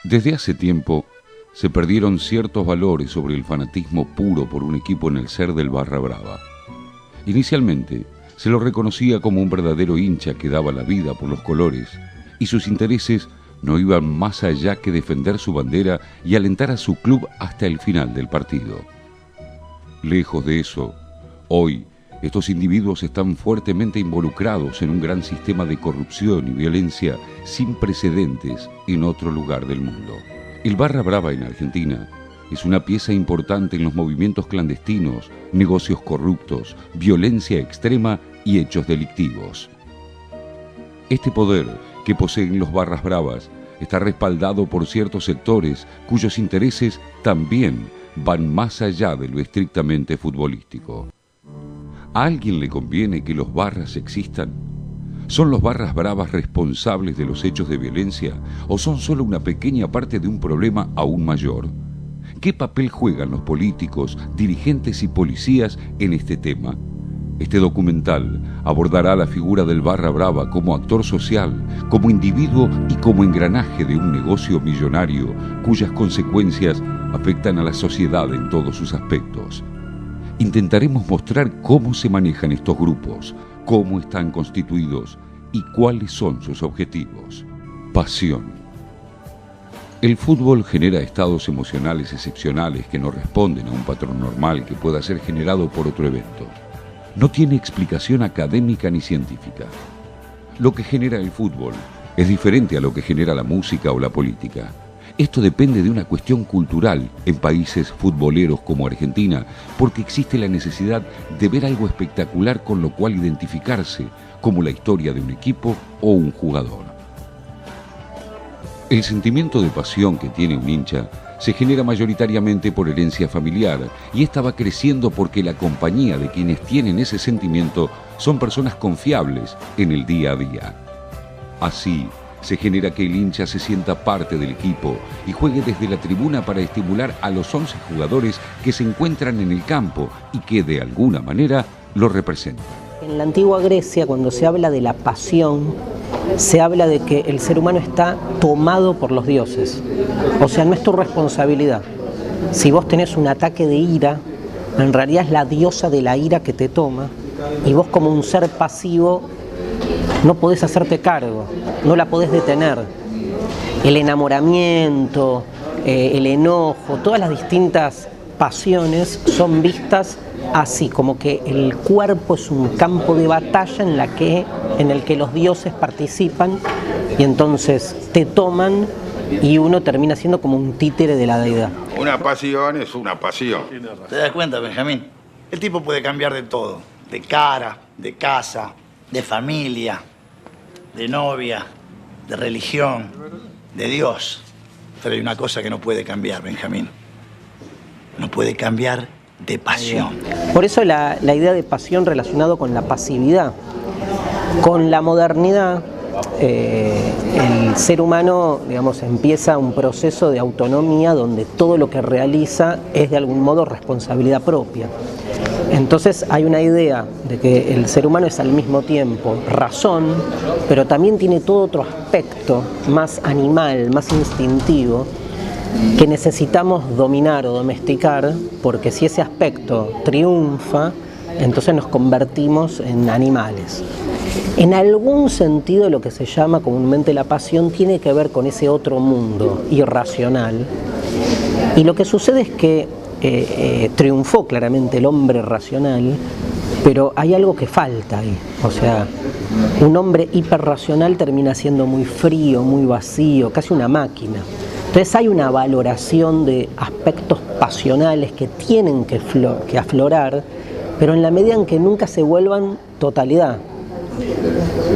Desde hace tiempo se perdieron ciertos valores sobre el fanatismo puro por un equipo en el ser del Barra Brava. Inicialmente se lo reconocía como un verdadero hincha que daba la vida por los colores, y sus intereses no iban más allá que defender su bandera y alentar a su club hasta el final del partido. Lejos de eso, hoy estos individuos están fuertemente involucrados en un gran sistema de corrupción y violencia sin precedentes en otro lugar del mundo. El Barra Brava en Argentina es una pieza importante en los movimientos clandestinos, negocios corruptos, violencia extrema y hechos delictivos. Este poder que poseen los Barras Bravas está respaldado por ciertos sectores cuyos intereses también van más allá de lo estrictamente futbolístico. ¿A alguien le conviene que los barras existan? ¿Son los Barras Bravas responsables de los hechos de violencia o son solo una pequeña parte de un problema aún mayor? ¿Qué papel juegan los políticos, dirigentes y policías en este tema? Este documental abordará la figura del Barra Brava como actor social, como individuo y como engranaje de un negocio millonario cuyas consecuencias afectan a la sociedad en todos sus aspectos. Intentaremos mostrar cómo se manejan estos grupos, cómo están constituidos y cuáles son sus objetivos. Pasión. El fútbol genera estados emocionales excepcionales que no responden a un patrón normal que pueda ser generado por otro evento. No tiene explicación académica ni científica. Lo que genera el fútbol es diferente a lo que genera la música o la política. Esto depende de una cuestión cultural en países futboleros como Argentina, porque existe la necesidad de ver algo espectacular con lo cual identificarse, como la historia de un equipo o un jugador. El sentimiento de pasión que tiene un hincha se genera mayoritariamente por herencia familiar, y esta va creciendo porque la compañía de quienes tienen ese sentimiento son personas confiables en el día a día. Así, se genera que el hincha se sienta parte del equipo y juegue desde la tribuna para estimular a los 11 jugadores que se encuentran en el campo y que de alguna manera lo representan. En la antigua Grecia, cuando se habla de la pasión, se habla de que el ser humano está tomado por los dioses. O sea, no es tu responsabilidad. Si vos tenés un ataque de ira, en realidad es la diosa de la ira que te toma, y vos como un ser pasivo no podés hacerte cargo, no la podés detener. El enamoramiento, el enojo, todas las distintas pasiones son vistas así, como que el cuerpo es un campo de batalla en el que los dioses participan y entonces te toman y uno termina siendo como un títere de la deidad. Una pasión es una pasión. ¿Te das cuenta, Benjamín? El tipo puede cambiar de todo. De cara, de casa, de familia, de novia, de religión, de Dios. Pero hay una cosa que no puede cambiar, Benjamín. No puede cambiar de pasión. Por eso la idea de pasión relacionado con la pasividad. Con la modernidad, el ser humano, digamos, empieza un proceso de autonomía donde todo lo que realiza es de algún modo responsabilidad propia. Entonces hay una idea de que el ser humano es al mismo tiempo razón, pero también tiene todo otro aspecto más animal, más instintivo, que necesitamos dominar o domesticar, porque si ese aspecto triunfa, entonces nos convertimos en animales. En algún sentido, lo que se llama comúnmente la pasión tiene que ver con ese otro mundo irracional. Y lo que sucede es que triunfó claramente el hombre racional, pero hay algo que falta ahí. O sea, un hombre hiperracional termina siendo muy frío, muy vacío, casi una máquina. Entonces hay una valoración de aspectos pasionales que tienen que aflorar, pero en la medida en que nunca se vuelvan totalidad.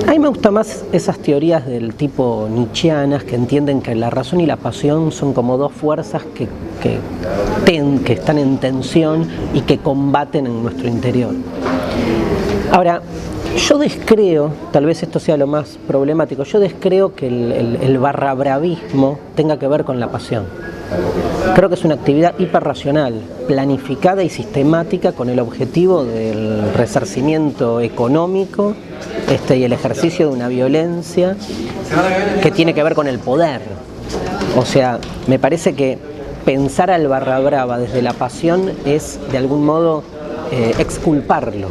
A mí me gustan más esas teorías del tipo nietzscheanas que entienden que la razón y la pasión son como dos fuerzas que están en tensión y que combaten en nuestro interior. Ahora, yo descreo, tal vez esto sea lo más problemático, yo descreo que el barrabravismo tenga que ver con la pasión. Creo que es una actividad hiperracional, planificada y sistemática con el objetivo del resarcimiento económico y el ejercicio de una violencia que tiene que ver con el poder. O sea, me parece que pensar al Barra Brava desde la pasión es de algún modo exculparlo,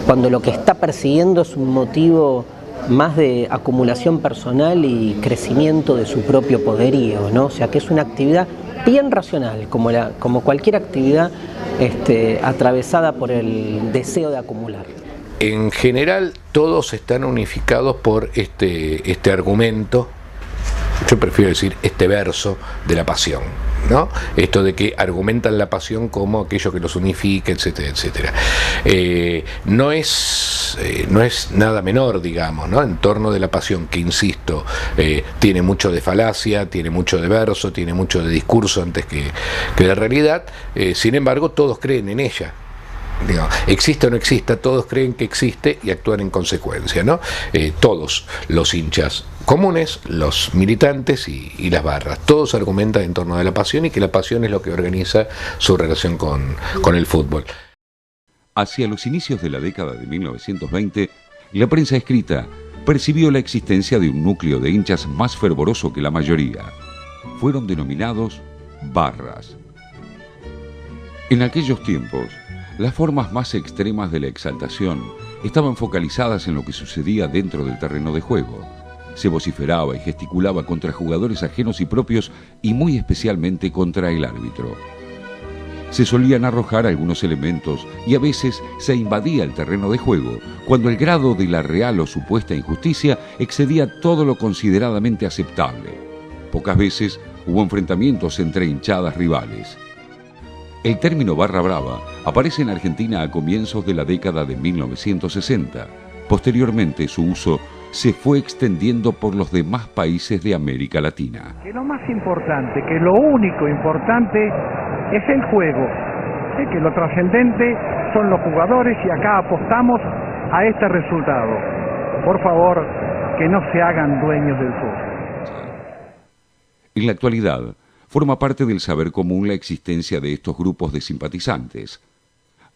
cuando lo que está persiguiendo es un motivo más de acumulación personal y crecimiento de su propio poderío, ¿no? O sea, que es una actividad bien racional, como cualquier actividad atravesada por el deseo de acumular. En general, todos están unificados por este argumento, yo prefiero decir este verso de la pasión, ¿no? Esto de que argumentan la pasión como aquello que los unifica, etcétera, etcétera. No es nada menor, digamos, ¿no? En torno de la pasión, que insisto, tiene mucho de falacia, tiene mucho de verso, tiene mucho de discurso antes que de realidad. Sin embargo, todos creen en ella. Digo, exista o no exista, todos creen que existe y actúan en consecuencia, ¿no? Todos los hinchas comunes, los militantes y las barras, todos argumentan en torno de la pasión y que la pasión es lo que organiza su relación con el fútbol. Hacia los inicios de la década de 1920, la prensa escrita percibió la existencia de un núcleo de hinchas más fervoroso que la mayoría. Fueron denominados barras. En aquellos tiempos, las formas más extremas de la exaltación estaban focalizadas en lo que sucedía dentro del terreno de juego. Se vociferaba y gesticulaba contra jugadores ajenos y propios y muy especialmente contra el árbitro. Se solían arrojar algunos elementos y a veces se invadía el terreno de juego cuando el grado de la real o supuesta injusticia excedía todo lo consideradamente aceptable. Pocas veces hubo enfrentamientos entre hinchadas rivales. El término barra brava aparece en Argentina a comienzos de la década de 1960. Posteriormente, su uso se fue extendiendo por los demás países de América Latina. Que lo más importante, que lo único importante es el juego, que lo trascendente son los jugadores y acá apostamos a este resultado. Por favor, que no se hagan dueños del fútbol. En la actualidad, forma parte del saber común la existencia de estos grupos de simpatizantes.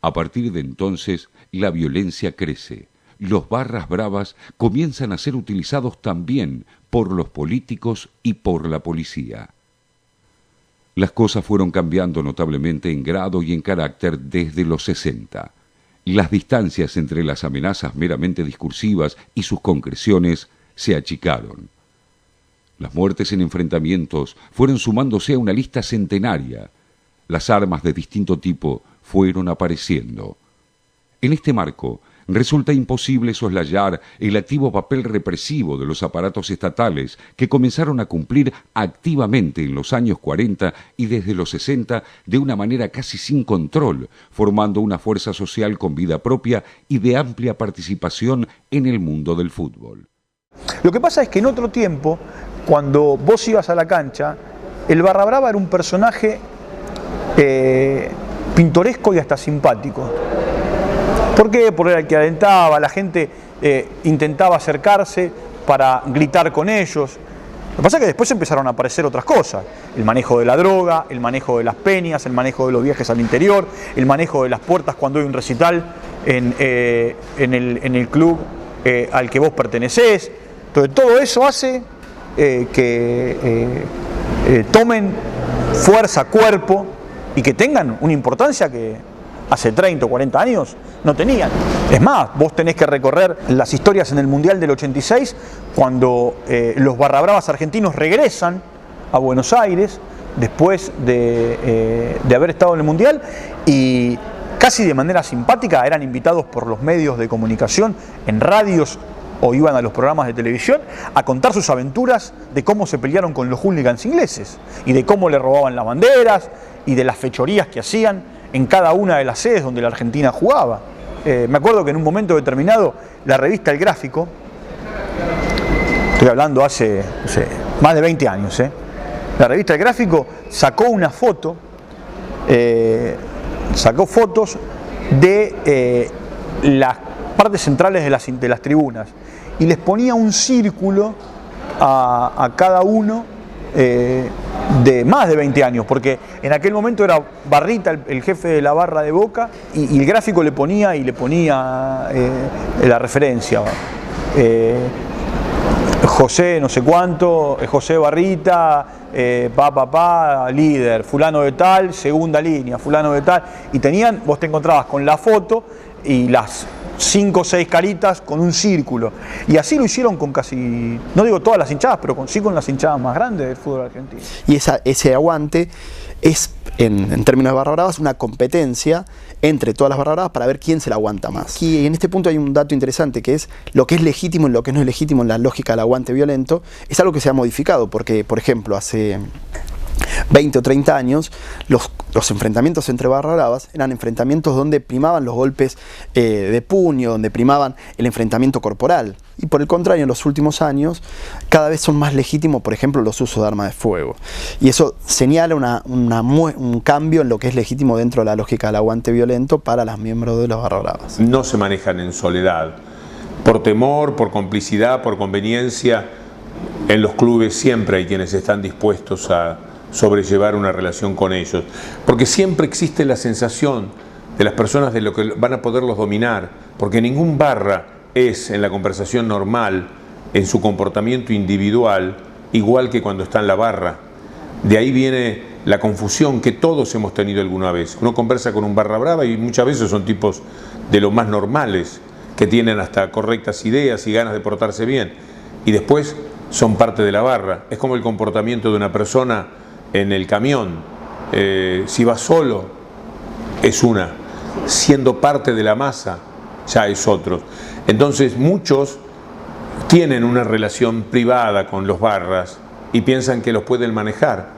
A partir de entonces, la violencia crece. Los barras bravas comienzan a ser utilizados también por los políticos y por la policía. Las cosas fueron cambiando notablemente en grado y en carácter desde los 60. Las distancias entre las amenazas meramente discursivas y sus concreciones se achicaron. Las muertes en enfrentamientos fueron sumándose a una lista centenaria. Las armas de distinto tipo fueron apareciendo. En este marco, resulta imposible soslayar el activo papel represivo de los aparatos estatales que comenzaron a cumplir activamente en los años 40 y desde los 60 de una manera casi sin control, formando una fuerza social con vida propia y de amplia participación en el mundo del fútbol. Lo que pasa es que en otro tiempo, cuando vos ibas a la cancha, el barra brava era un personaje pintoresco y hasta simpático. ¿Por qué? Porque era el que alentaba, la gente intentaba acercarse para gritar con ellos. Lo que pasa es que después empezaron a aparecer otras cosas. El manejo de la droga, el manejo de las peñas, el manejo de los viajes al interior, el manejo de las puertas cuando hay un recital en el club al que vos pertenecés. Entonces todo eso hace que tomen fuerza, cuerpo y que tengan una importancia que hace 30 o 40 años no tenían. Es más, vos tenés que recorrer las historias en el Mundial del 86 cuando los barrabravas argentinos regresan a Buenos Aires después de haber estado en el Mundial y casi de manera simpática eran invitados por los medios de comunicación en radios o iban a los programas de televisión a contar sus aventuras de cómo se pelearon con los hooligans ingleses y de cómo le robaban las banderas y de las fechorías que hacían en cada una de las sedes donde la Argentina jugaba. Me acuerdo que en un momento determinado la revista El Gráfico, estoy hablando hace más de 20 años, la revista El Gráfico sacó una foto, sacó fotos de las partes centrales de las tribunas y les ponía un círculo a cada uno de más de 20 años, porque en aquel momento era Barrita el jefe de la barra de Boca y el Gráfico le ponía la referencia. José no sé cuánto, José Barrita, líder, fulano de tal, segunda línea, fulano de tal, y vos te encontrabas con la foto y las 5 o 6 caritas con un círculo. Y así lo hicieron con casi, no digo todas las hinchadas, pero sí con las hinchadas más grandes del fútbol argentino. Y ese aguante es, en términos de barra bravas, una competencia entre todas las barra bravas para ver quién se la aguanta más. Y en este punto hay un dato interesante, que es lo que es legítimo y lo que no es legítimo en la lógica del aguante violento. Es algo que se ha modificado, porque, por ejemplo, hace 20 o 30 años, los enfrentamientos entre barra bravas eran enfrentamientos donde primaban los golpes de puño, donde primaban el enfrentamiento corporal. Y por el contrario, en los últimos años, cada vez son más legítimos, por ejemplo, los usos de armas de fuego. Y eso señala un cambio en lo que es legítimo dentro de la lógica del aguante violento para los miembros de los barra bravas. No se manejan en soledad. Por temor, por complicidad, por conveniencia, en los clubes siempre hay quienes están dispuestos a sobrellevar una relación con ellos, porque siempre existe la sensación de las personas de lo que van a poderlos dominar, porque ningún barra es en la conversación normal, en su comportamiento individual, igual que cuando está en la barra. De ahí viene la confusión que todos hemos tenido alguna vez. Uno conversa con un barra brava y muchas veces son tipos de los más normales, que tienen hasta correctas ideas y ganas de portarse bien, y después son parte de la barra. Es como el comportamiento de una persona en el camión. Si va solo es una, siendo parte de la masa ya es otro. Entonces muchos tienen una relación privada con los barras y piensan que los pueden manejar,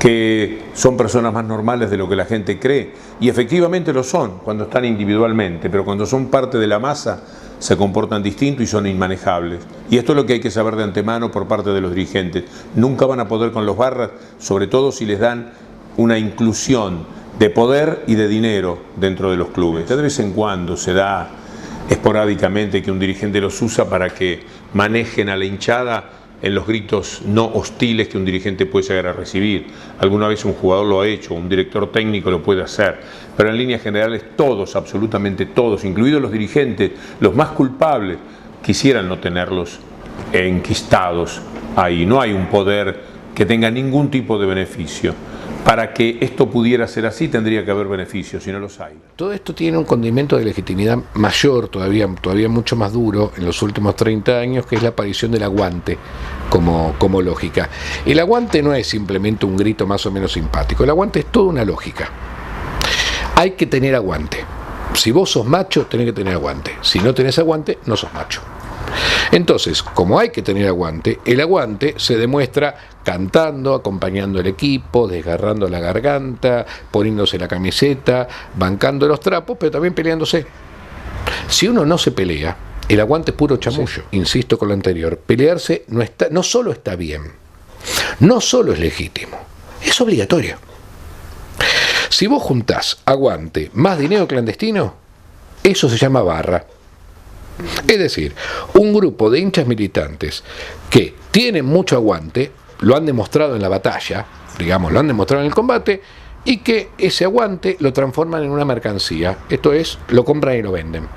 que son personas más normales de lo que la gente cree, y efectivamente lo son cuando están individualmente, pero cuando son parte de la masa se comportan distinto y son inmanejables. Y esto es lo que hay que saber de antemano por parte de los dirigentes. Nunca van a poder con los barras, sobre todo si les dan una inclusión de poder y de dinero dentro de los clubes. De vez en cuando se da esporádicamente que un dirigente los usa para que manejen a la hinchada en los gritos no hostiles que un dirigente puede llegar a recibir. Alguna vez un jugador lo ha hecho, un director técnico lo puede hacer, pero en líneas generales todos, absolutamente todos, incluidos los dirigentes, los más culpables, quisieran no tenerlos enquistados ahí. No hay un poder que tenga ningún tipo de beneficio. Para que esto pudiera ser así tendría que haber beneficios, si no los hay. Todo esto tiene un condimento de legitimidad mayor, todavía mucho más duro en los últimos 30 años, que es la aparición del aguante como lógica. El aguante no es simplemente un grito más o menos simpático, el aguante es toda una lógica. Hay que tener aguante. Si vos sos macho, tenés que tener aguante. Si no tenés aguante, no sos macho. Entonces, como hay que tener aguante, el aguante se demuestra cantando, acompañando al equipo, desgarrando la garganta, poniéndose la camiseta, bancando los trapos, pero también peleándose. Si uno no se pelea, el aguante es puro chamullo. Sí. Insisto con lo anterior, pelearse no solo está bien, no solo es legítimo, es obligatorio. Si vos juntás aguante más dinero clandestino, eso se llama barra. Es decir, un grupo de hinchas militantes que tienen mucho aguante, lo han demostrado en la batalla, digamos, lo han demostrado en el combate, y que ese aguante lo transforman en una mercancía. Esto es, lo compran y lo venden.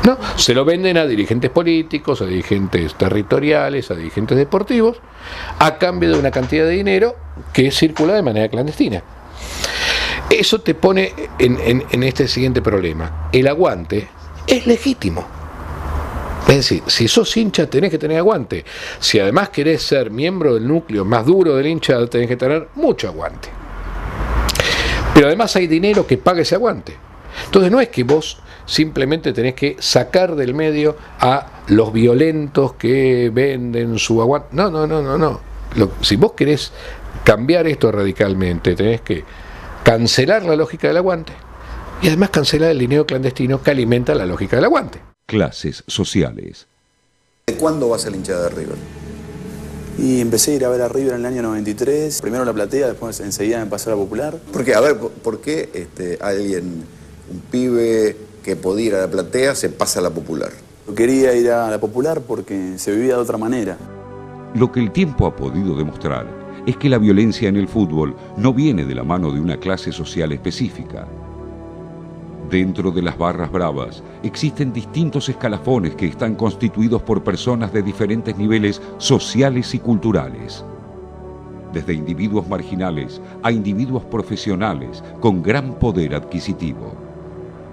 ¿No? Se lo venden a dirigentes políticos, a dirigentes territoriales, a dirigentes deportivos, a cambio de una cantidad de dinero que circula de manera clandestina. Eso te pone en este siguiente problema. El aguante es legítimo. Es decir, si sos hincha tenés que tener aguante. Si además querés ser miembro del núcleo más duro del hincha, tenés que tener mucho aguante. Pero además hay dinero que paga ese aguante. Entonces no es que vos simplemente tenés que sacar del medio a los violentos que venden su aguante. No. Si vos querés cambiar esto radicalmente, tenés que cancelar la lógica del aguante y además cancelar el dinero clandestino que alimenta la lógica del aguante. Clases sociales. ¿Cuándo vas a la hinchada de River? Y empecé a ir a ver a River en el año 93, primero la platea, después enseguida me pasé a la popular. ¿Por qué? A ver, ¿por qué alguien, un pibe que podía ir a la platea, se pasa a la popular? Yo quería ir a la popular porque se vivía de otra manera. Lo que el tiempo ha podido demostrar es que la violencia en el fútbol no viene de la mano de una clase social específica. Dentro de las barras bravas existen distintos escalafones que están constituidos por personas de diferentes niveles sociales y culturales. desde individuos marginales a individuos profesionales con gran poder adquisitivo.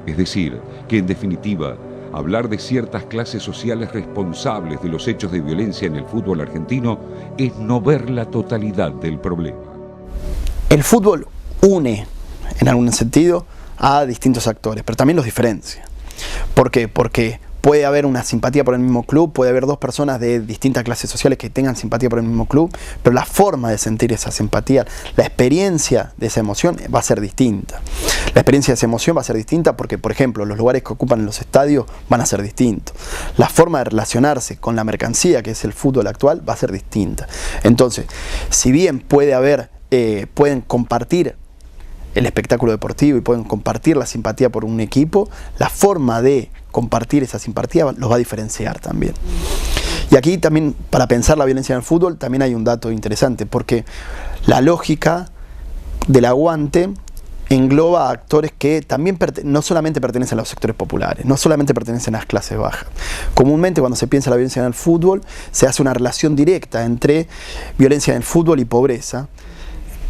Es decir, que en definitiva, hablar de ciertas clases sociales responsables de los hechos de violencia en el fútbol argentino es no ver la totalidad del problema. El fútbol une, en algún sentido, a distintos actores, pero también los diferencia. ¿Por qué? Porque puede haber una simpatía por el mismo club, puede haber dos personas de distintas clases sociales que tengan simpatía por el mismo club, pero la forma de sentir esa simpatía, la experiencia de esa emoción va a ser distinta. La experiencia de esa emoción va a ser distinta porque, por ejemplo, los lugares que ocupan los estadios van a ser distintos. La forma de relacionarse con la mercancía, que es el fútbol actual, va a ser distinta. Entonces, si bien pueden compartir el espectáculo deportivo y pueden compartir la simpatía por un equipo, la forma de compartir esa simpatía los va a diferenciar también. Y aquí también, para pensar la violencia en el fútbol, también hay un dato interesante, porque la lógica del aguante engloba a actores que también no solamente pertenecen a los sectores populares, no solamente pertenecen a las clases bajas. Comúnmente cuando se piensa la violencia en el fútbol, se hace una relación directa entre violencia en el fútbol y pobreza,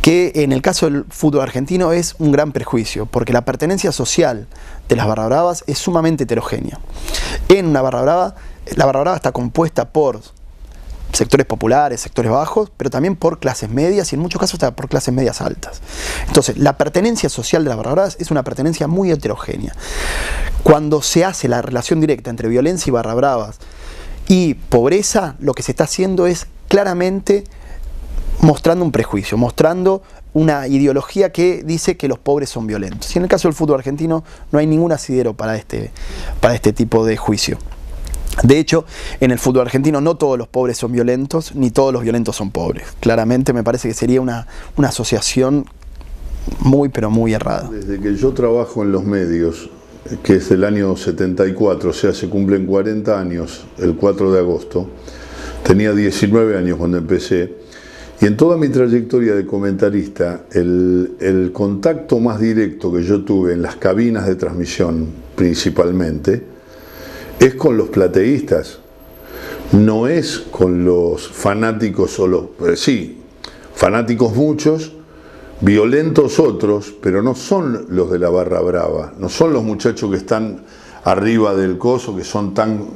que en el caso del fútbol argentino es un gran prejuicio, porque la pertenencia social de las barra bravas es sumamente heterogénea. En una barra brava, la barra brava está compuesta por sectores populares, sectores bajos, pero también por clases medias y en muchos casos hasta por clases medias altas. Entonces, la pertenencia social de las barra bravas es una pertenencia muy heterogénea. Cuando se hace la relación directa entre violencia y barra bravas y pobreza, lo que se está haciendo es claramente mostrando un prejuicio, mostrando una ideología que dice que los pobres son violentos. Y en el caso del fútbol argentino no hay ningún asidero para este tipo de juicio. De hecho, en el fútbol argentino no todos los pobres son violentos, ni todos los violentos son pobres. Claramente me parece que sería una asociación muy, pero muy errada. Desde que yo trabajo en los medios, que es del año 74, o sea, se cumplen 40 años, el 4 de agosto, tenía 19 años cuando empecé, y en toda mi trayectoria de comentarista, el contacto más directo que yo tuve en las cabinas de transmisión principalmente, es con los plateístas, no es con los fanáticos sí, fanáticos muchos, violentos otros, pero no son los de la barra brava, no son los muchachos que están arriba del coso, que son tan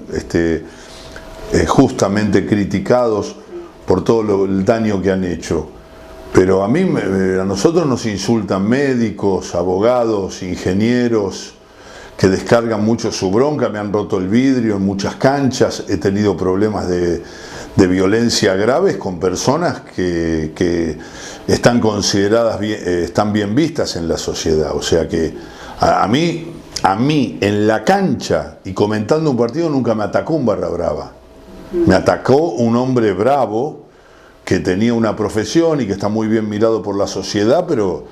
justamente criticados por todo el daño que han hecho. Pero a nosotros nos insultan médicos, abogados, ingenieros, que descargan mucho su bronca, me han roto el vidrio en muchas canchas, he tenido problemas de violencia graves con personas que están consideradas están bien vistas en la sociedad. O sea que a mí en la cancha y comentando un partido nunca me atacó un barra brava. Me atacó un hombre bravo que tenía una profesión y que está muy bien mirado por la sociedad, pero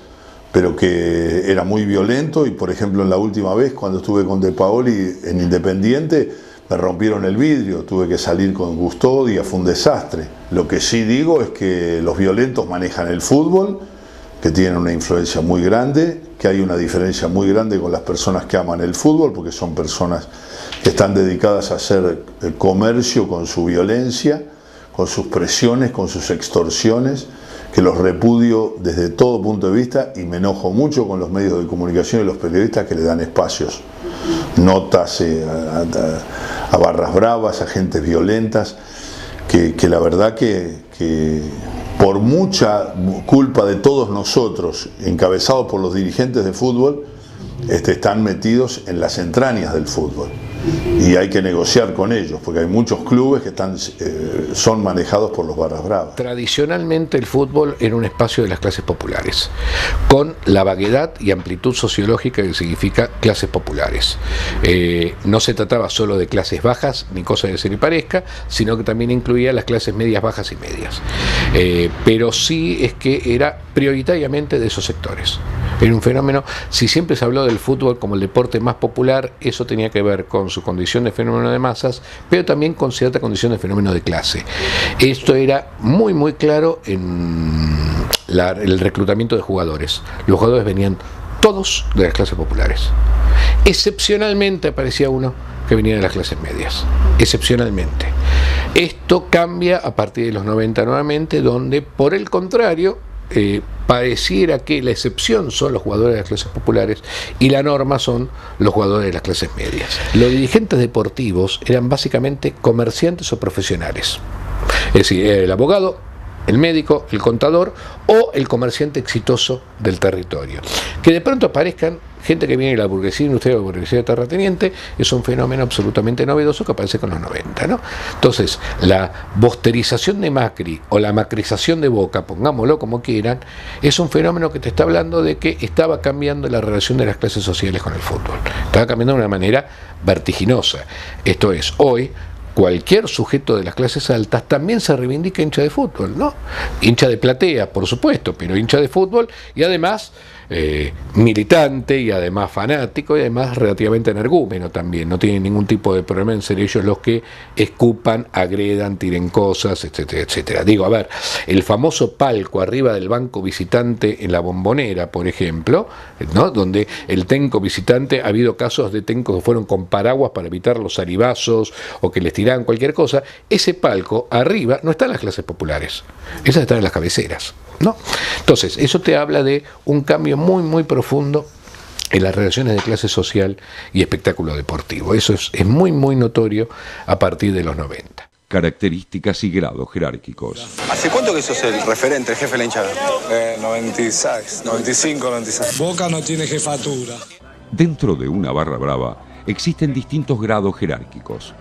que era muy violento. Y por ejemplo, en la última vez cuando estuve con De Paoli en Independiente, me rompieron el vidrio, tuve que salir con custodia, fue un desastre. Lo que sí digo es que los violentos manejan el fútbol, que tienen una influencia muy grande, que hay una diferencia muy grande con las personas que aman el fútbol, porque son personas que están dedicadas a hacer comercio con su violencia, con sus presiones, con sus extorsiones, que los repudio desde todo punto de vista, y me enojo mucho con los medios de comunicación y los periodistas que le dan espacios, notas a barras bravas, a gentes violentas, que la verdad que por mucha culpa de todos nosotros, encabezados por los dirigentes de fútbol, están metidos en las entrañas del fútbol. Y hay que negociar con ellos, porque hay muchos clubes que son manejados por los barras bravas. Tradicionalmente el fútbol era un espacio de las clases populares, con la vaguedad y amplitud sociológica que significa clases populares. No se trataba solo de clases bajas, ni cosa de ser y parezca, sino que también incluía las clases medias, bajas y medias. Pero sí es que era prioritariamente de esos sectores. Era un fenómeno, si siempre se habló del fútbol como el deporte más popular, eso tenía que ver con su condición de fenómeno de masas, pero también con cierta condición de fenómeno de clase. Esto era muy muy claro en el reclutamiento de jugadores. Los jugadores venían todos de las clases populares. Excepcionalmente aparecía uno que venía de las clases medias, excepcionalmente. Esto cambia a partir de los 90 nuevamente, donde por el contrario pareciera que la excepción son los jugadores de las clases populares y la norma son los jugadores de las clases medias. Los dirigentes deportivos eran básicamente comerciantes o profesionales, es decir, el abogado, el médico, el contador o el comerciante exitoso del territorio. Que de pronto aparezcan gente que viene de la burguesía industrial o burguesía terrateniente es un fenómeno absolutamente novedoso que aparece con los 90, ¿no? Entonces, la bosterización de Macri o la macrización de Boca, pongámoslo como quieran, es un fenómeno que te está hablando de que estaba cambiando la relación de las clases sociales con el fútbol. Estaba cambiando de una manera vertiginosa. Esto es, hoy cualquier sujeto de las clases altas también se reivindica hincha de fútbol, ¿no? Hincha de platea, por supuesto, pero hincha de fútbol y además militante y además fanático y además relativamente energúmeno también. No tienen ningún tipo de problema en ser ellos los que escupan, agredan, tiren cosas, etcétera, etcétera. Digo, a ver, el famoso palco arriba del banco visitante en la Bombonera, por ejemplo, ¿no? Donde el tenco visitante, ha habido casos de tencos que fueron con paraguas para evitar los zaribazos o que les tiraban cualquier cosa. Ese palco arriba no está en las clases populares, esas están en las cabeceras, ¿no? Entonces, eso te habla de un cambio muy, muy profundo en las relaciones de clase social y espectáculo deportivo. Eso es muy, muy notorio a partir de los 90. Características y grados jerárquicos. ¿Hace cuánto que sos el referente, el jefe de la hinchada? 96, 95, 96. Boca no tiene jefatura. Dentro de una barra brava existen distintos grados jerárquicos.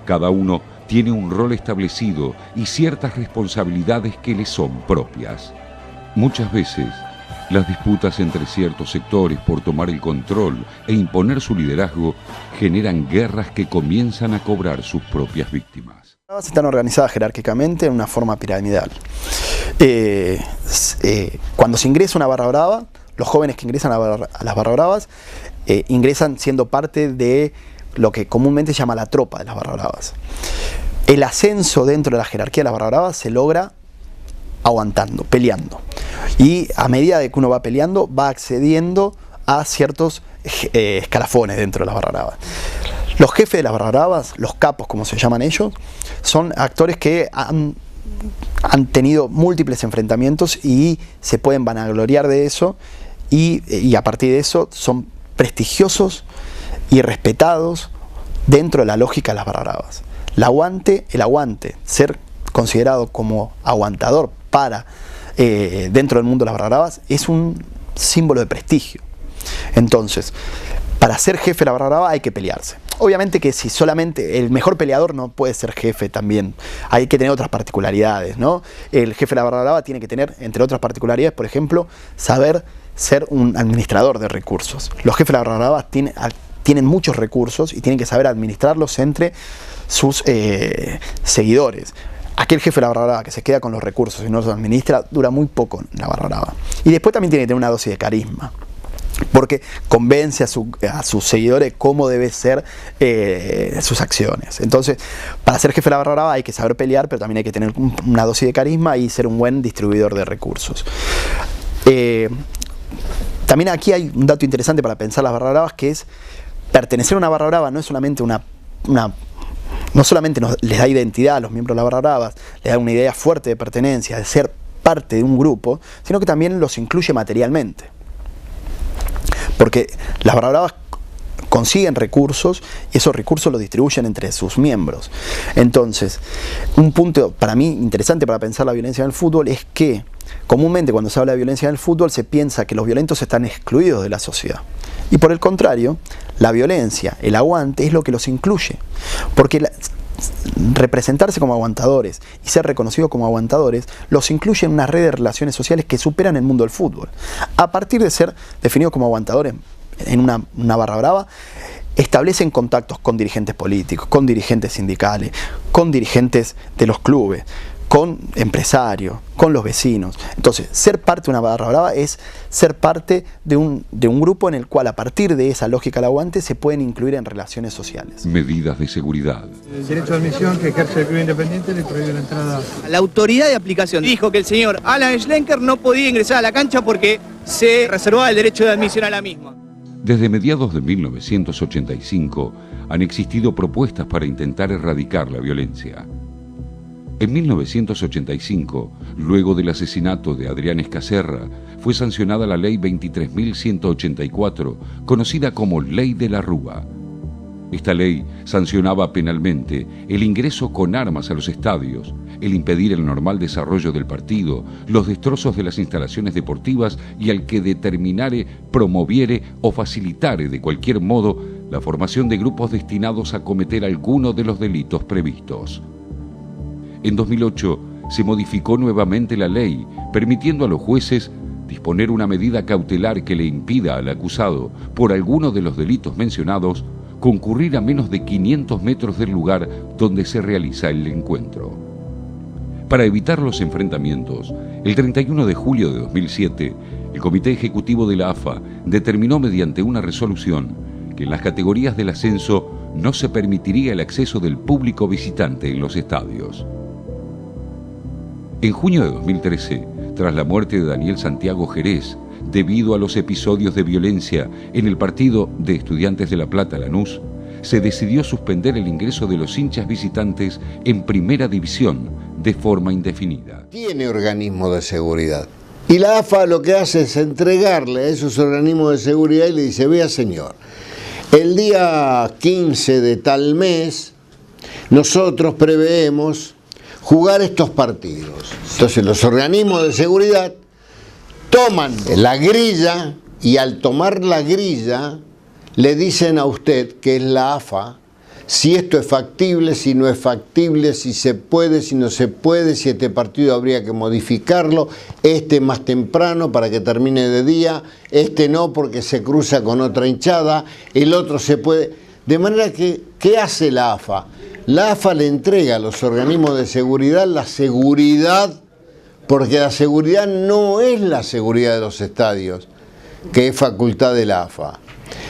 Cada uno tiene un rol establecido y ciertas responsabilidades que le son propias. Muchas veces, las disputas entre ciertos sectores por tomar el control e imponer su liderazgo generan guerras que comienzan a cobrar sus propias víctimas. Están organizadas jerárquicamente en una forma piramidal. Cuando se ingresa a una barra brava, los jóvenes que ingresan a las barras bravas ingresan siendo parte de lo que comúnmente se llama la tropa de las barras bravas. El ascenso dentro de la jerarquía de las barras bravas se logra aguantando, peleando. Y a medida de que uno va peleando, va accediendo a ciertos escalafones dentro de las barras bravas. Los jefes de las barras bravas, los capos como se llaman ellos, son actores que han tenido múltiples enfrentamientos y se pueden vanagloriar de eso y a partir de eso son prestigiosos y respetados dentro de la lógica de las barras bravas. El aguante, ser considerado como aguantador dentro del mundo de las barras bravas es un símbolo de prestigio. Entonces, para ser jefe de la barra brava hay que pelearse. Obviamente que si solamente el mejor peleador no puede ser jefe también, hay que tener otras particularidades, ¿no? El jefe de la barra brava tiene que tener, entre otras particularidades, por ejemplo, saber ser un administrador de recursos. Los jefes de la barra brava tienen muchos recursos y tienen que saber administrarlos entre sus seguidores. Aquel jefe de la barra brava que se queda con los recursos y no los administra dura muy poco en la barra brava. Y después también tiene que tener una dosis de carisma, porque convence a sus seguidores cómo debe ser sus acciones. Entonces, para ser jefe de la barra brava hay que saber pelear, pero también hay que tener una dosis de carisma y ser un buen distribuidor de recursos. También aquí hay un dato interesante para pensar las barras bravas, que es pertenecer a una barra brava no es solamente no solamente les da identidad a los miembros de la barra brava, les da una idea fuerte de pertenencia, de ser parte de un grupo, sino que también los incluye materialmente. Porque las barras bravas consiguen recursos y esos recursos los distribuyen entre sus miembros. Entonces, un punto para mí interesante para pensar la violencia en el fútbol es que comúnmente cuando se habla de violencia en el fútbol se piensa que los violentos están excluidos de la sociedad. Y por el contrario, la violencia, el aguante es lo que los incluye. Porque representarse como aguantadores y ser reconocidos como aguantadores los incluye en una red de relaciones sociales que superan el mundo del fútbol. A partir de ser definidos como aguantadores en una barra brava, establecen contactos con dirigentes políticos, con dirigentes sindicales, con dirigentes de los clubes, con empresarios, con los vecinos. Entonces, ser parte de una barra brava es ser parte de un grupo en el cual a partir de esa lógica del aguante se pueden incluir en relaciones sociales. Medidas de seguridad. El derecho de admisión que ejerce el club independiente le prohíbe la entrada. La autoridad de aplicación dijo que el señor Alan Schlenker no podía ingresar a la cancha porque se reservaba el derecho de admisión a la misma. Desde mediados de 1985 han existido propuestas para intentar erradicar la violencia. En 1985, luego del asesinato de Adrián Escaserra, fue sancionada la Ley 23.184, conocida como Ley de la Rúa. Esta ley sancionaba penalmente el ingreso con armas a los estadios, el impedir el normal desarrollo del partido, los destrozos de las instalaciones deportivas y al que determinare, promoviere o facilitare de cualquier modo la formación de grupos destinados a cometer alguno de los delitos previstos. En 2008 se modificó nuevamente la ley, permitiendo a los jueces disponer una medida cautelar que le impida al acusado, por alguno de los delitos mencionados, concurrir a menos de 500 metros del lugar donde se realiza el encuentro. Para evitar los enfrentamientos, el 31 de julio de 2007, el Comité Ejecutivo de la AFA determinó mediante una resolución que en las categorías del ascenso no se permitiría el acceso del público visitante en los estadios. En junio de 2013, tras la muerte de Daniel Santiago Jerez, debido a los episodios de violencia en el partido de Estudiantes de La Plata Lanús, se decidió suspender el ingreso de los hinchas visitantes en Primera División de forma indefinida. Tiene organismos de seguridad. Y la AFA lo que hace es entregarle a esos organismos de seguridad y le dice: vea señor, el día 15 de tal mes nosotros preveemos jugar estos partidos. Entonces los organismos de seguridad toman la grilla y al tomar la grilla le dicen a usted, que es la AFA, si esto es factible, si no es factible, si se puede, si no se puede, si este partido habría que modificarlo, este más temprano para que termine de día, este no porque se cruza con otra hinchada, el otro se puede... De manera que, ¿qué hace la AFA? La AFA le entrega a los organismos de seguridad la seguridad, porque la seguridad no es la seguridad de los estadios, que es facultad de la AFA.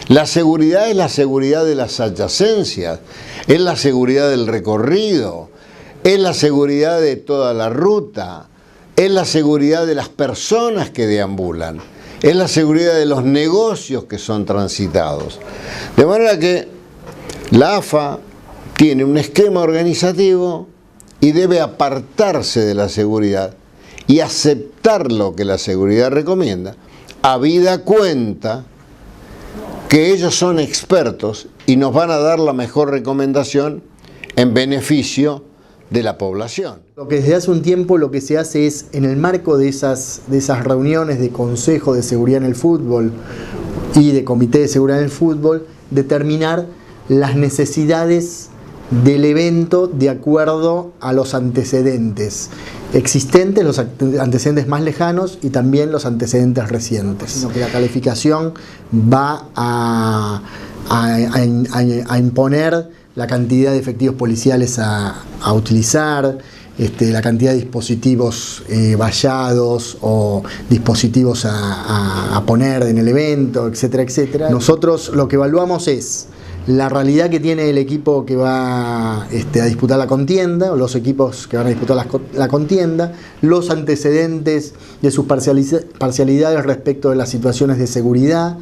La seguridad es la seguridad de las adyacencias, es la seguridad del recorrido, es la seguridad de toda la ruta, es la seguridad de las personas que deambulan, es la seguridad de los negocios que son transitados. De manera que la AFA tiene un esquema organizativo y debe apartarse de la seguridad y aceptar lo que la seguridad recomienda, habida cuenta que ellos son expertos y nos van a dar la mejor recomendación en beneficio de la población. Lo que desde hace un tiempo lo que se hace es, en el marco de esas reuniones de Consejo de Seguridad en el Fútbol y de Comité de Seguridad en el Fútbol, determinar las necesidades del evento de acuerdo a los antecedentes existentes, los antecedentes más lejanos y también los antecedentes recientes. Sino que la calificación va a imponer la cantidad de efectivos policiales a utilizar, la cantidad de dispositivos vallados o dispositivos a poner en el evento, etcétera, etcétera. Nosotros lo que evaluamos es la realidad que tiene el equipo que va a disputar la contienda, o los equipos que van a disputar la contienda, los antecedentes de sus parcialidades respecto de las situaciones de seguridad,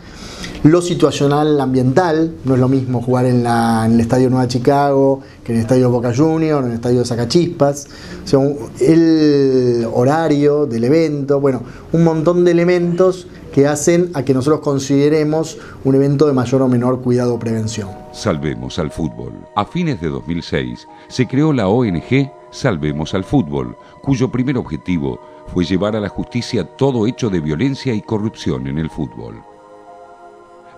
lo situacional ambiental. No es lo mismo jugar en el Estadio Nueva Chicago que en el Estadio Boca Juniors, en el Estadio Sacachispas, o sea, el horario del evento, bueno, un montón de elementos que hacen a que nosotros consideremos un evento de mayor o menor cuidado o prevención. Salvemos al fútbol. A fines de 2006 se creó la ONG Salvemos al Fútbol, cuyo primer objetivo fue llevar a la justicia todo hecho de violencia y corrupción en el fútbol.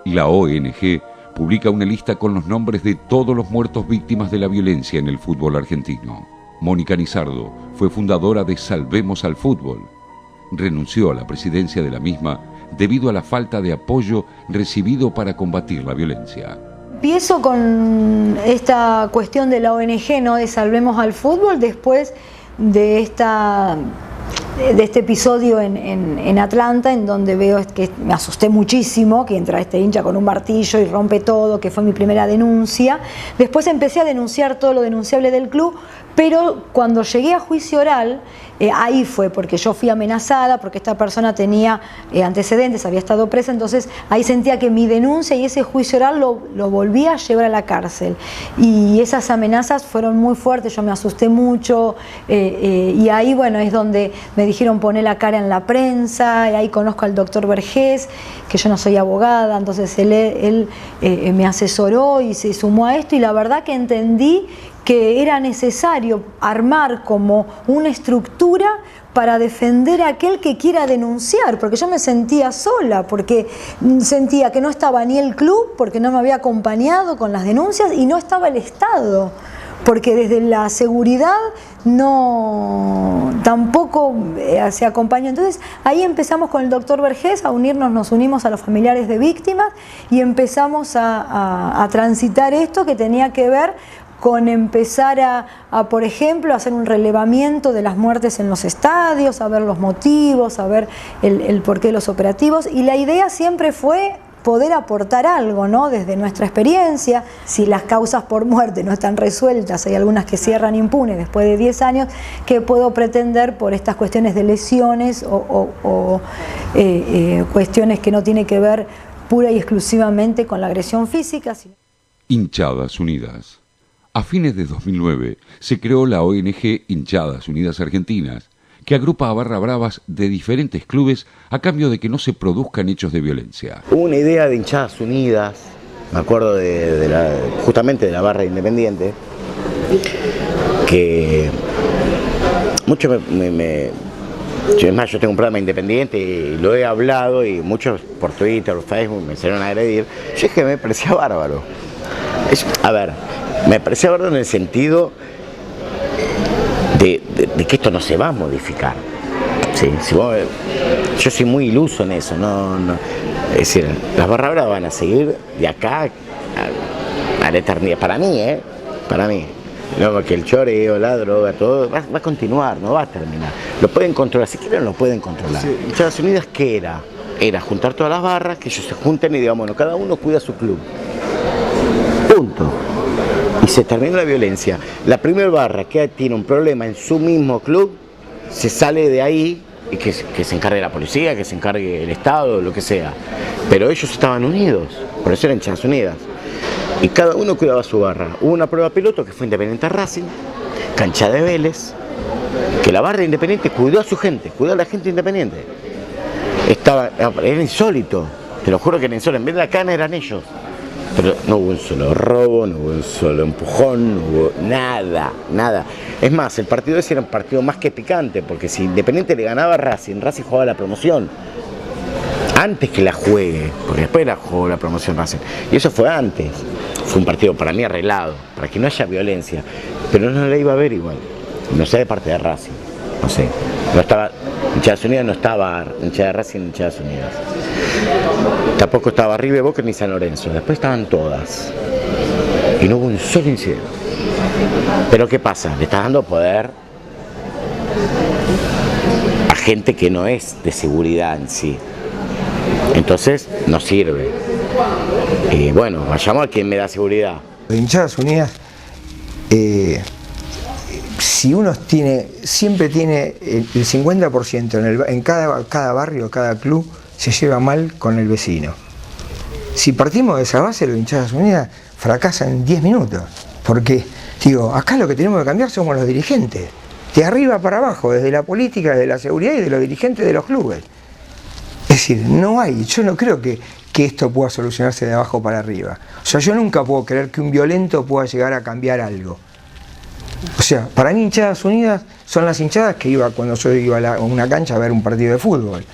La ONG publica una lista con los nombres de todos los muertos víctimas de la violencia en el fútbol argentino. Mónica Nizardo fue fundadora de Salvemos al Fútbol. Renunció a la presidencia de la misma debido a la falta de apoyo recibido para combatir la violencia. Empiezo con esta cuestión de la ONG, ¿no?, de Salvemos al Fútbol, después de este episodio en Atlanta, en donde veo que me asusté muchísimo, que entra este hincha con un martillo y rompe todo, que fue mi primera denuncia. Después empecé a denunciar todo lo denunciable del club, pero cuando llegué a juicio oral, ahí fue, porque yo fui amenazada, porque esta persona tenía antecedentes, había estado presa, entonces ahí sentía que mi denuncia y ese juicio oral lo volvía a llevar a la cárcel. Y esas amenazas fueron muy fuertes, yo me asusté mucho, y ahí, bueno, es donde me dijeron poner la cara en la prensa, y ahí conozco al doctor Vergés, que yo no soy abogada, entonces él me asesoró y se sumó a esto, y la verdad que entendí que era necesario armar como una estructura para defender a aquel que quiera denunciar, porque yo me sentía sola, porque sentía que no estaba ni el club, porque no me había acompañado con las denuncias, y no estaba el Estado, porque desde la seguridad tampoco se acompañó. Entonces ahí empezamos con el doctor Vergés a unirnos, nos unimos a los familiares de víctimas y empezamos a transitar esto que tenía que ver con empezar a, por ejemplo, hacer un relevamiento de las muertes en los estadios, a ver los motivos, a ver el porqué de los operativos, y la idea siempre fue poder aportar algo, ¿no? Desde nuestra experiencia, si las causas por muerte no están resueltas, hay algunas que cierran impunes después de 10 años, ¿qué puedo pretender por estas cuestiones de lesiones o cuestiones que no tienen que ver pura y exclusivamente con la agresión física? Hinchadas Unidas. A fines de 2009 se creó la ONG Hinchadas Unidas Argentinas, que agrupa a barra bravas de diferentes clubes a cambio de que no se produzcan hechos de violencia. Hubo una idea de Hinchadas Unidas, me acuerdo justamente de la barra Independiente, que mucho es más, yo tengo un programa independiente y lo he hablado y muchos por Twitter o Facebook me salieron a agredir. Yo dije que me parecía bárbaro. Me parecía bárbaro en el sentido de que esto no se va a modificar. ¿Sí? Yo soy muy iluso en eso. Es decir, las barra bravas van a seguir de acá a la eternidad. Para mí, para mí. No, que el choreo, la droga, todo va a continuar, no va a terminar. Lo pueden controlar, si quieren lo pueden controlar. Sí. Hinchadas Unidas, ¿qué era? Era juntar todas las barras, que ellos se junten y digan, bueno, cada uno cuida su club. Punto. Y se termina la violencia. La primera barra que tiene un problema en su mismo club, se sale de ahí y que se encargue la policía, que se encargue el Estado, lo que sea. Pero ellos estaban unidos, por eso eran Hinchadas Unidas. Y cada uno cuidaba su barra. Hubo una prueba piloto que fue Independiente Racing, cancha de Vélez, que la barra de Independiente cuidó a su gente, cuidó a la gente independiente. Era insólito, te lo juro que era insólito. En vez de la cana eran ellos. Pero no hubo un solo robo, no hubo un solo empujón, no hubo nada, nada. Es más, el partido ese era un partido más que picante, porque si Independiente le ganaba a Racing, Racing jugaba la promoción. Antes que la juegue, porque después la jugó la promoción Racing. Y eso fue antes. Fue un partido para mí arreglado, para que no haya violencia. Pero no la iba a ver igual. No sé de parte de Racing. No sé. No estaba. Hinchadas Unidas no estaba. Hinchada de Racing, Hinchadas Unidas. Tampoco estaba River, Boca ni San Lorenzo. Después estaban todas. Y no hubo un solo incidente. Pero ¿qué pasa? Le estás dando poder a gente que no es de seguridad en sí. Entonces no sirve. Y bueno, vayamos a quien me da seguridad. Hinchadas Unidas, si uno siempre tiene el 50% en cada barrio, cada club, se lleva mal con el vecino. Si partimos de esa base, los Hinchadas Unidas fracasan en 10 minutos. Porque, acá lo que tenemos que cambiar somos los dirigentes. De arriba para abajo, desde la política, desde la seguridad y de los dirigentes de los clubes. Es decir, yo no creo que esto pueda solucionarse de abajo para arriba. O sea, yo nunca puedo creer que un violento pueda llegar a cambiar algo. O sea, para mí Hinchadas Unidas son las hinchadas que cuando yo iba a una cancha a ver un partido de fútbol.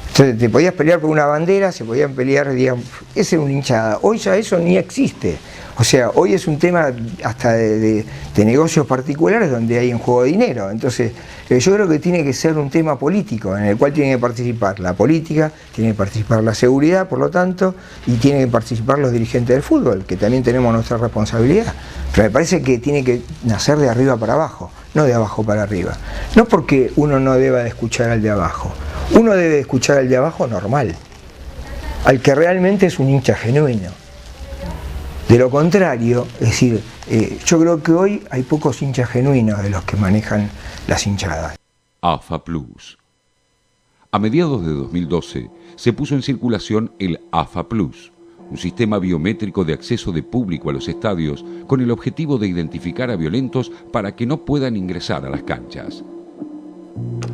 Entonces te podías pelear por una bandera, se podían pelear, digamos, esa era una hinchada. Hoy ya eso ni existe. O sea, hoy es un tema hasta de negocios particulares donde hay en juego dinero. Entonces, yo creo que tiene que ser un tema político en el cual tiene que participar la política, tiene que participar la seguridad, por lo tanto, y tienen que participar los dirigentes del fútbol, que también tenemos nuestra responsabilidad. Pero me parece que tiene que nacer de arriba para abajo, no de abajo para arriba. No porque uno no deba de escuchar al de abajo. Uno debe de escuchar al de abajo normal, al que realmente es un hincha genuino. De lo contrario, es decir, yo creo que hoy hay pocos hinchas genuinos de los que manejan las hinchadas. AFA Plus. A mediados de 2012 se puso en circulación el AFA Plus, un sistema biométrico de acceso de público a los estadios con el objetivo de identificar a violentos para que no puedan ingresar a las canchas.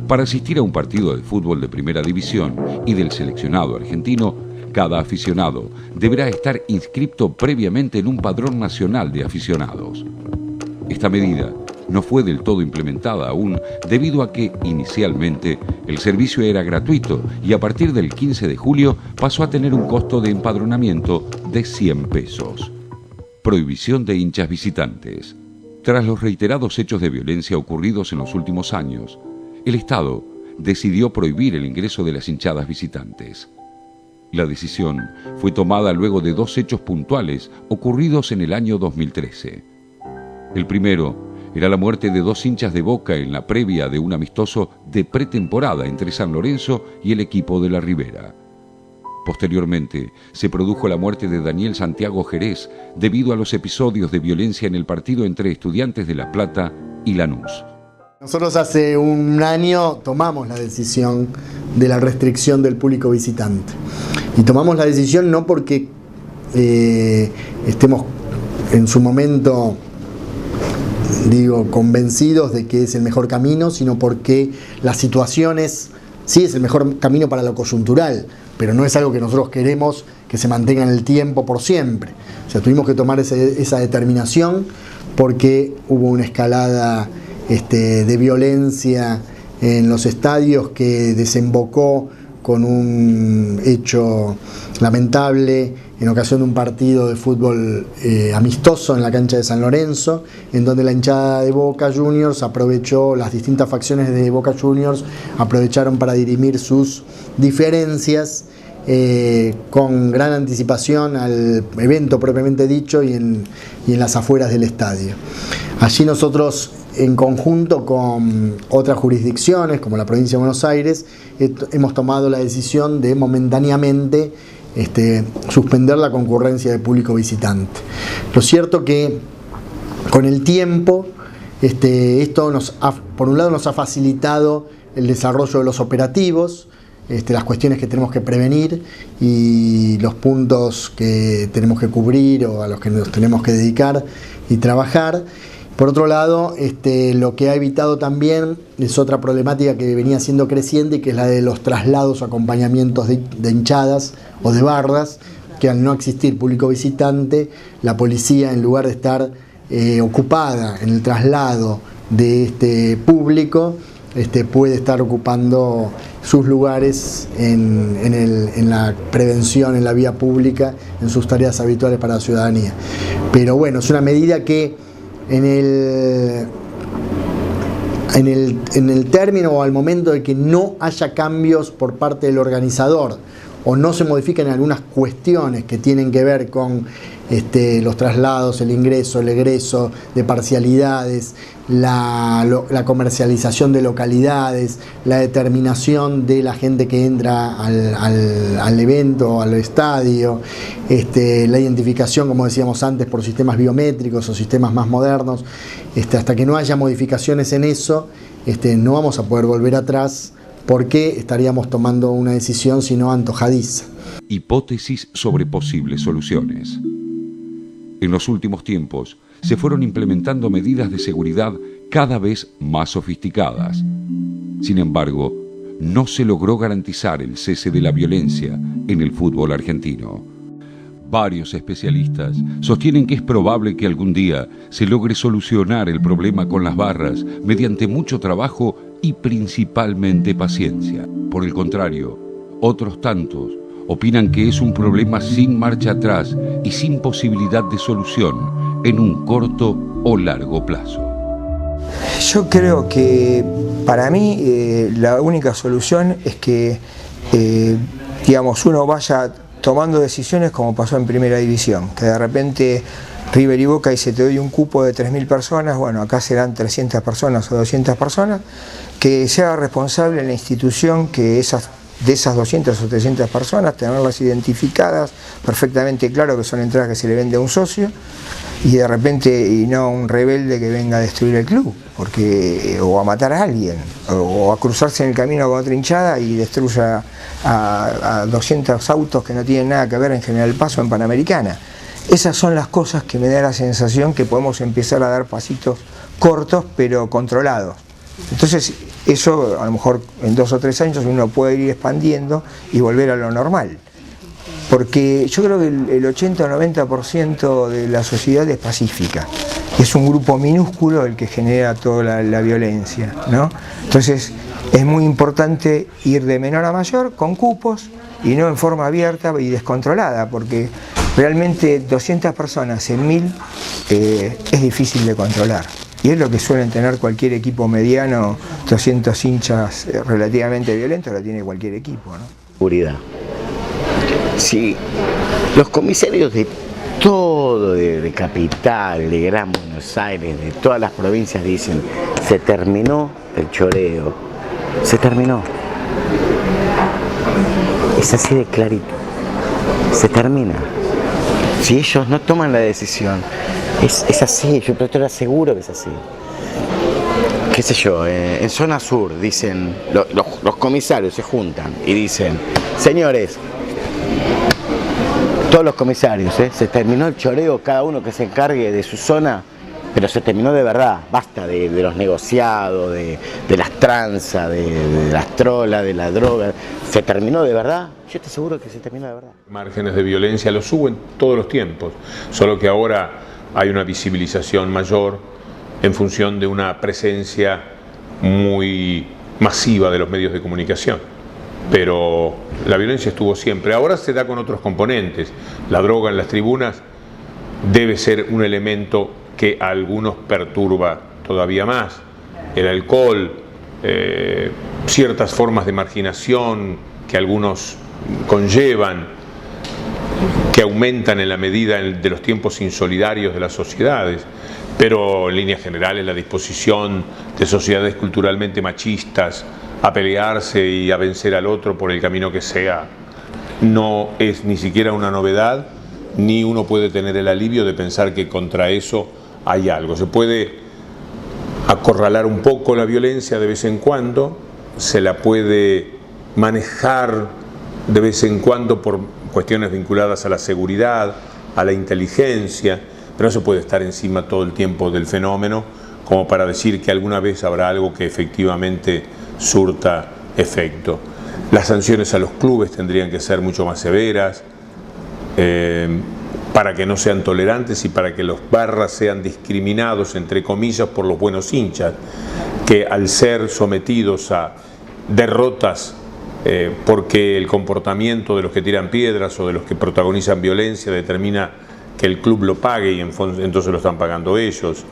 Para asistir a un partido de fútbol de primera división y del seleccionado argentino, cada aficionado deberá estar inscripto previamente en un padrón nacional de aficionados. Esta medida no fue del todo implementada aún debido a que, inicialmente, el servicio era gratuito y a partir del 15 de julio pasó a tener un costo de empadronamiento de 100 pesos. Prohibición de hinchas visitantes. Tras los reiterados hechos de violencia ocurridos en los últimos años, el Estado decidió prohibir el ingreso de las hinchadas visitantes. La decisión fue tomada luego de 2 hechos puntuales ocurridos en el año 2013. El primero era la muerte de 2 hinchas de Boca en la previa de un amistoso de pretemporada entre San Lorenzo y el equipo de la Ribera. Posteriormente, se produjo la muerte de Daniel Santiago Jerez debido a los episodios de violencia en el partido entre Estudiantes de La Plata y Lanús. Nosotros hace un año tomamos la decisión de la restricción del público visitante. Y tomamos la decisión no porque estemos en su momento, convencidos de que es el mejor camino, sino porque las situaciones, sí es el mejor camino para lo coyuntural, pero no es algo que nosotros queremos que se mantenga en el tiempo por siempre. O sea, tuvimos que tomar esa determinación porque hubo una escalada de violencia en los estadios que desembocó con un hecho lamentable en ocasión de un partido de fútbol amistoso en la cancha de San Lorenzo, en donde la hinchada de Boca Juniors aprovechó, las distintas facciones de Boca Juniors aprovecharon para dirimir sus diferencias con gran anticipación al evento propiamente dicho y en las afueras del estadio. Allí nosotros, en conjunto con otras jurisdicciones, como la provincia de Buenos Aires, hemos tomado la decisión de momentáneamente suspender la concurrencia de público visitante. Lo cierto que con el tiempo esto por un lado nos ha facilitado el desarrollo de los operativos, las cuestiones que tenemos que prevenir y los puntos que tenemos que cubrir o a los que nos tenemos que dedicar y trabajar. Por otro lado, lo que ha evitado también es otra problemática que venía siendo creciente, y que es la de los traslados o acompañamientos de hinchadas o de barras, que al no existir público visitante, la policía, en lugar de estar ocupada en el traslado de este público, puede estar ocupando sus lugares en la prevención, en la vía pública, en sus tareas habituales para la ciudadanía. Pero bueno, es una medida que en el término o al momento de que no haya cambios por parte del organizador o no se modifiquen algunas cuestiones que tienen que ver con los traslados, el ingreso, el egreso de parcialidades, la comercialización de localidades, la determinación de la gente que entra al evento, al estadio, la identificación, como decíamos antes, por sistemas biométricos o sistemas más modernos, hasta que no haya modificaciones en eso, no vamos a poder volver atrás, porque estaríamos tomando una decisión si no antojadiza. Hipótesis sobre posibles soluciones. En los últimos tiempos se fueron implementando medidas de seguridad cada vez más sofisticadas. Sin embargo, no se logró garantizar el cese de la violencia en el fútbol argentino. Varios especialistas sostienen que es probable que algún día se logre solucionar el problema con las barras mediante mucho trabajo y principalmente paciencia. Por el contrario, otros tantos opinan que es un problema sin marcha atrás y sin posibilidad de solución en un corto o largo plazo. Yo creo que para mí la única solución es que uno vaya tomando decisiones como pasó en Primera División, que de repente River y Boca y se te doy un cupo de 3.000 personas, bueno, acá serán 300 personas o 200 personas, que sea responsable la institución que esas de esas 200 o 300 personas, tenerlas identificadas, perfectamente claro que son entradas que se le vende a un socio, y de repente, y no un rebelde que venga a destruir el club, o a matar a alguien, o a cruzarse en el camino con otra hinchada y destruya a 200 autos que no tienen nada que ver en General Paz o en Panamericana. Esas son las cosas que me da la sensación que podemos empezar a dar pasitos cortos pero controlados. Entonces eso a lo mejor en 2 o 3 años uno puede ir expandiendo y volver a lo normal. Porque yo creo que el 80 o 90% de la sociedad es pacífica. Es un grupo minúsculo el que genera toda la violencia, ¿no? Entonces es muy importante ir de menor a mayor con cupos y no en forma abierta y descontrolada, porque realmente 200 personas en 1000 es difícil de controlar. Y es lo que suelen tener cualquier equipo mediano, 200 hinchas relativamente violentos, lo tiene cualquier equipo, ¿no? Seguridad. Sí, los comisarios de todo, de Capital, de Gran Buenos Aires, de todas las provincias dicen, se terminó el choreo, se terminó. Es así de clarito, se termina. Si ellos no toman la decisión, es así, yo te lo aseguro que es así. Qué sé yo, en zona sur dicen, los comisarios se juntan y dicen, señores, todos los comisarios, se terminó el choreo, cada uno que se encargue de su zona, pero se terminó de verdad, basta de los negociados, de las tranzas, de las trolas, de la droga, se terminó de verdad, yo te aseguro que se terminó de verdad. Márgenes de violencia los hubo en todos los tiempos, solo que ahora hay una visibilización mayor en función de una presencia muy masiva de los medios de comunicación. Pero la violencia estuvo siempre, ahora se da con otros componentes. La droga en las tribunas debe ser un elemento que a algunos perturba todavía más. El alcohol, ciertas formas de marginación que algunos conllevan, que aumentan en la medida de los tiempos insolidarios de las sociedades, pero en líneas generales la disposición de sociedades culturalmente machistas a pelearse y a vencer al otro por el camino que sea, no es ni siquiera una novedad, ni uno puede tener el alivio de pensar que contra eso hay algo. Se puede acorralar un poco la violencia de vez en cuando, se la puede manejar de vez en cuando por cuestiones vinculadas a la seguridad, a la inteligencia, pero no se puede estar encima todo el tiempo del fenómeno como para decir que alguna vez habrá algo que efectivamente surta efecto. Las sanciones a los clubes tendrían que ser mucho más severas para que no sean tolerantes y para que los barras sean discriminados, entre comillas, por los buenos hinchas, que al ser sometidos a derrotas porque el comportamiento de los que tiran piedras o de los que protagonizan violencia determina que el club lo pague y entonces lo están pagando ellos.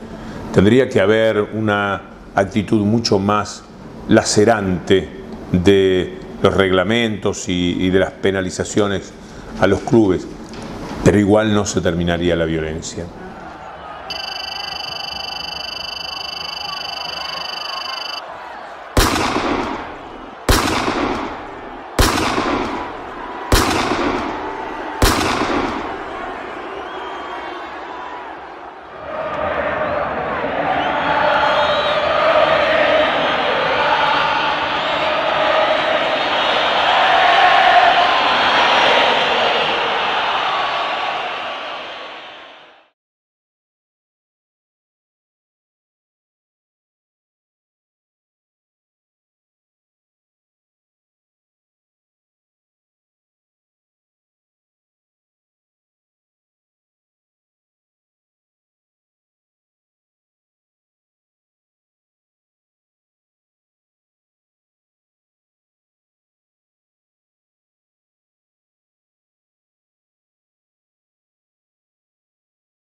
Tendría que haber una actitud mucho más lacerante de los reglamentos y de las penalizaciones a los clubes, pero igual no se terminaría la violencia.